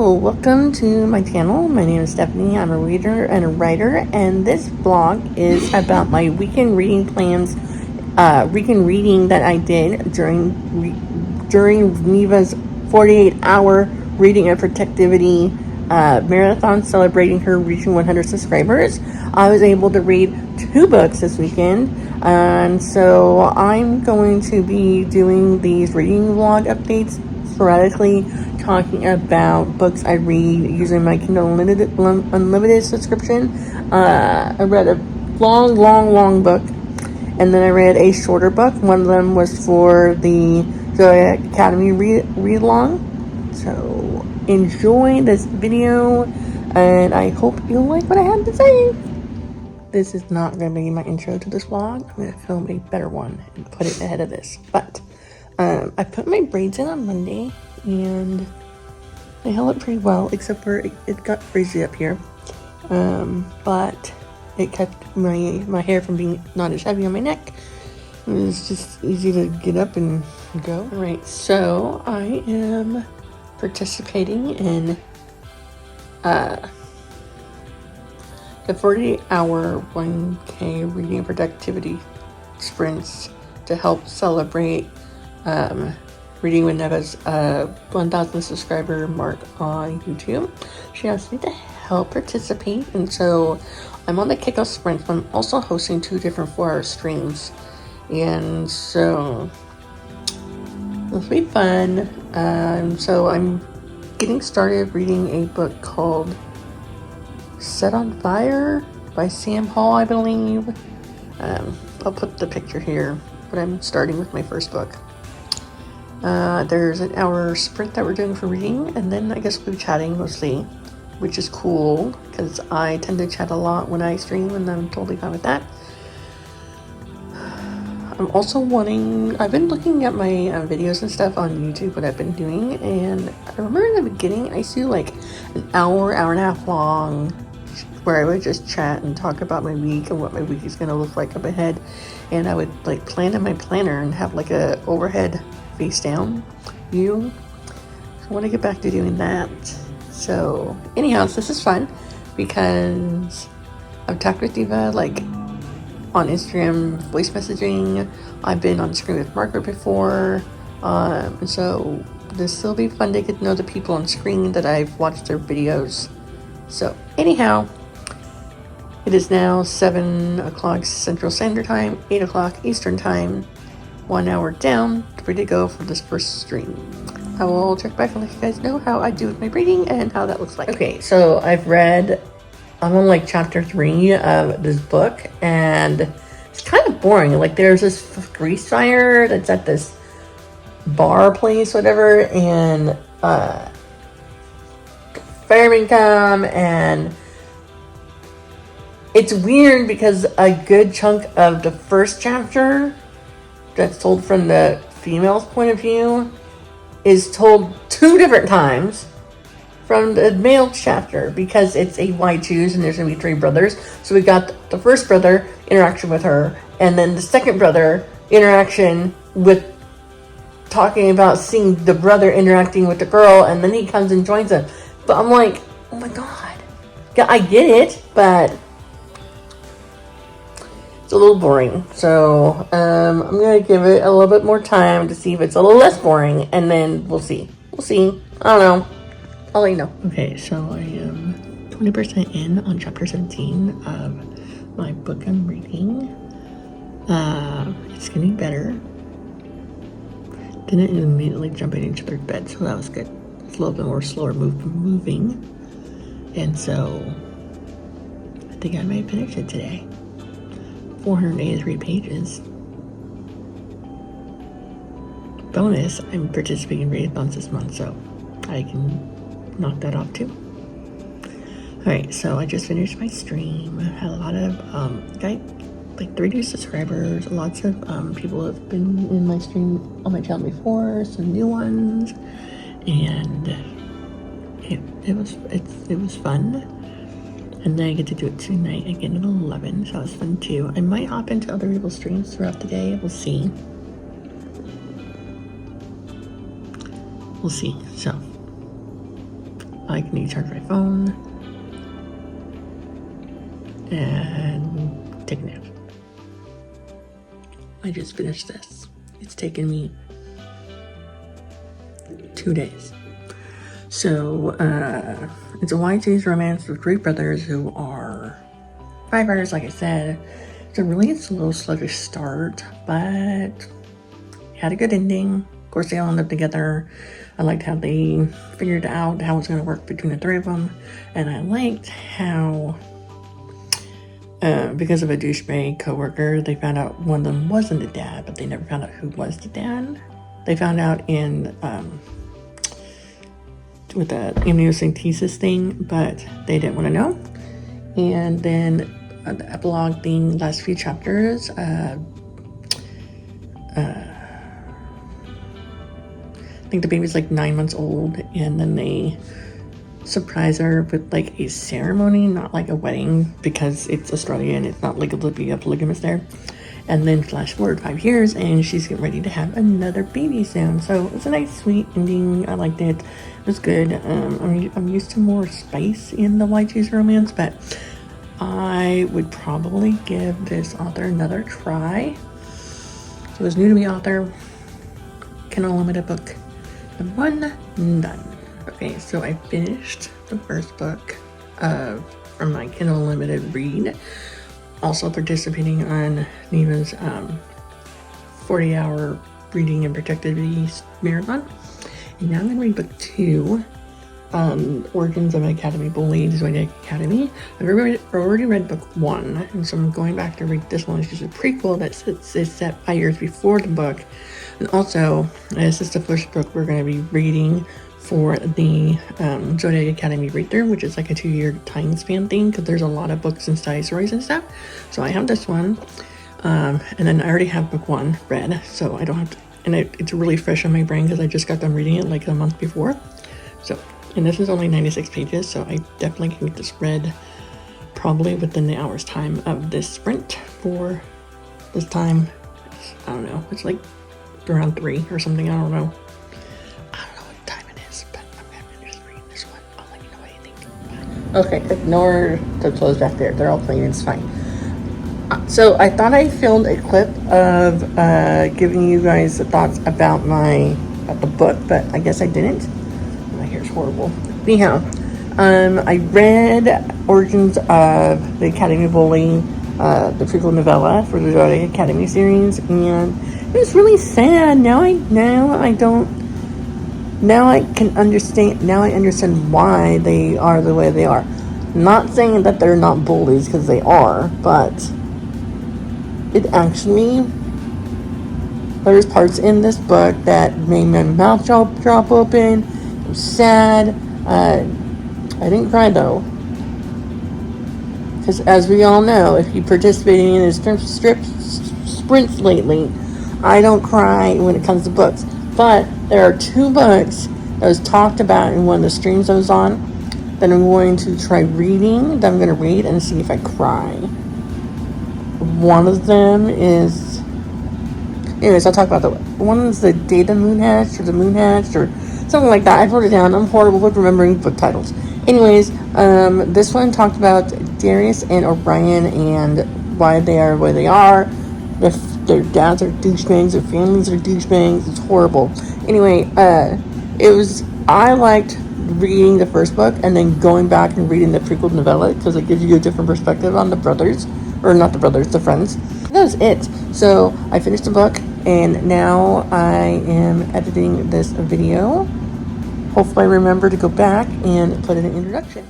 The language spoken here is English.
Hello, welcome to my channel. My name is Stephanie. I'm a reader and a writer, and this blog is about my weekend reading plans, weekend reading that I did during Neva's 48-hour reading and productivity marathon celebrating her reaching 100 subscribers. I was able to read 2 books this weekend, and so I'm going to be doing these reading vlog updates sporadically, talking about books I read using my Kindle Unlimited subscription. I read a long book, and then I read a shorter book. One of them was for the Academy read along. So enjoy this video, and I hope you'll like what I have to say. This is not going to be my intro to this vlog. I'm going to film a better one and put it ahead of this. But I put my braids in on Monday, and they held up pretty well, except for it got crazy up here. But it kept my hair from being not as heavy on my neck. It was just easy to get up and go. All right, so I am participating in the 48-hour 1K reading productivity sprints to help celebrate reading with Neva's 1,000 subscriber mark on YouTube. She asked me to help participate, and so I'm on the kickoff sprint. I'm also hosting 2 different 4-hour streams, and so this will be fun. So I'm getting started reading a book called Set on Fire by Sam Hall, I believe. I'll put the picture here, but I'm starting with my first book. There's an hour sprint that we're doing for reading, and then I guess we'll be chatting mostly, which is cool because I tend to chat a lot when I stream, and I'm totally fine with that. I'm also I've been looking at my videos and stuff on YouTube, what I've been doing, and I remember in the beginning I used to do like an hour and a half long where I would just chat and talk about my week and what my week is going to look like up ahead, and I would like plan in my planner and have like a overhead face down view. So I want to get back to doing that. So anyhow, this is fun because I've talked with Diva like on Instagram voice messaging. I've been on screen with Margaret before, and so this will be fun to get to know the people on screen that I've watched their videos. So anyhow, it is now 7 o'clock Central Standard Time, 8 o'clock Eastern Time, 1 hour down, ready to go for this first stream. I will check back and let you guys know how I do with my reading and how that looks like. Okay, so I'm on like chapter 3 of this book, and it's kind of boring. Like there's this grease fire that's at this bar place, whatever, and firemen come, and it's weird because a good chunk of the first chapter that's told from the female's point of view is told 2 different times from the male chapter, because it's a Y2s and there's going to be 3 brothers. So we got the first brother interaction with her, and then the second brother interaction with talking about seeing the brother interacting with the girl, and then he comes and joins them. But I'm like, oh my god. Yeah, I get it, but it's a little boring. So I'm going to give it a little bit more time to see if it's a little less boring, and then we'll see. I don't know. I'll let you know. Okay, so I am 20% in on chapter 17 of my book I'm reading. It's getting better. Didn't immediately jump into their bed, so that was good. It's a little bit more slower moving. And so I think I might finish it today. 483 pages. Bonus, I'm participating in readathons this month, so I can knock that off too. Alright, so I just finished my stream. I had a lot of like 3 new subscribers. Lots of people have been in my stream on my channel before, some new ones, and it was fun. And then I get to do it tonight again at 11, so that was fun too. I might hop into other people's streams throughout the day. We'll see. So I can charge my phone and take a nap. I just finished this. It's taken me 2 days. So, it's a YG's romance with three brothers who are firefighters, like I said. It's a really slow, sluggish start, but it had a good ending. Of course, they all ended up together. I liked how they figured out how it's going to work between the three of them. And I liked how, because of a douchebag coworker, they found out one of them wasn't the dad, but they never found out who was the dad. They found out in, with the amniocentesis thing, but they didn't want to know. And then the epilogue thing, last few chapters, I think the baby's like 9 months old, and then they surprise her with like a ceremony, not like a wedding, because it's Australia and it's not legal to be a polygamist there. And then flash forward 5 years and she's getting ready to have another baby soon. So it's a nice sweet ending. I liked it. It was good. I'm used to more spice in the YG's romance, but I would probably give this author another try. So it's new to me author, Kindle Unlimited book. And one done. Okay, so I finished the first book from my Kindle Unlimited read. Also participating on Neva's 40-hour reading and productivity marathon. And now I'm going to read book 2, Origins of an Academy Bully, Zodiac Academy. I've already read book 1, and so I'm going back to read this one. It's just a prequel that is set 5 years before the book. And also, this is the first book we're going to be reading for the Zodiac Academy read-through, which is like a 2-year time span thing, because there's a lot of books and study stories and stuff. So I have this one, and then I already have book 1 read, so I don't have to, and it's really fresh on my brain because I just got done reading it like a month before. So, and this is only 96 pages, so I definitely can get this read probably within the hour's time of this sprint. For this time, I don't know, it's like around 3 or something, I don't know. Okay, ignore the clothes back there. They're all clean. It's fine. So I thought I filmed a clip of giving you guys the thoughts about the book, but I guess I didn't. My hair's horrible. Anyhow, I read Origins of the Academy Bully, the prequel novella for the Zodiac Academy series, and it was really sad. Now I can understand. Now I understand why they are the way they are. Not saying that they're not bullies, because they are, but it actually, there's parts in this book that made my mouth drop open. It was sad. I didn't cry though, because as we all know, if you participated in the sprints lately, I don't cry when it comes to books. But there are 2 books that was talked about in one of the streams I was on that I'm going to try reading, that I'm going to read and see if I cry. One of them is, anyways, I'll talk about one is the Data Moonhatch or the Moonhatch or something like that. I wrote it down. I'm horrible with remembering book titles. Anyways, this one talked about Darius and Orion and why they are where they are. Their dads are douchebags, their families are douchebags. It's horrible. Anyway, I liked reading the first book and then going back and reading the prequel novella, because it gives you a different perspective on the brothers, or not the brothers, the friends. That was it. So I finished the book, and now I am editing this video. Hopefully I remember to go back and put in an introduction.